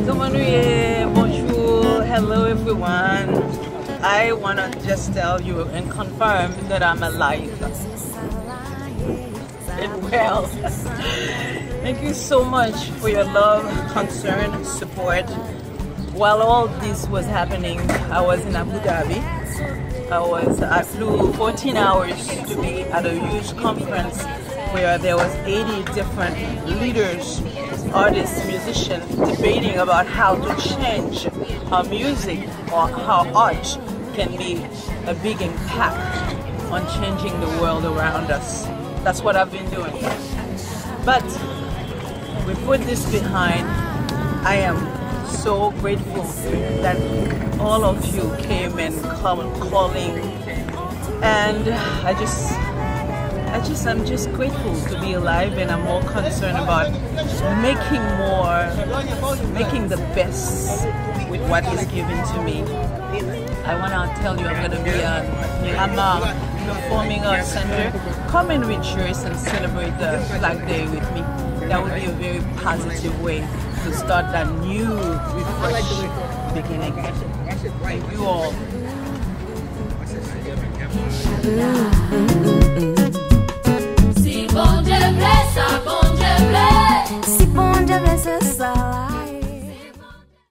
Bonjour, hello everyone. I want to just tell you and confirm that I'm alive and well. Thank you so much for your love, concern, support. While all this was happening, I was in Abu Dhabi. I flew 14 hours to be at a huge conference where there was 80 different leaders, artists, musicians debating about how to change how music or how art can be a big impact on changing the world around us. That's what I've been doing. But we put this behind. I am so grateful that all of you came and calling, and I'm just grateful to be alive, and I'm more concerned about making the best with what is given to me. I want to tell you I'm going to be at Myanmar Performing Arts Center. Come and rejoice and celebrate the Flag Day with me. That would be a very positive way to start that new, refreshed beginning. Thank you all.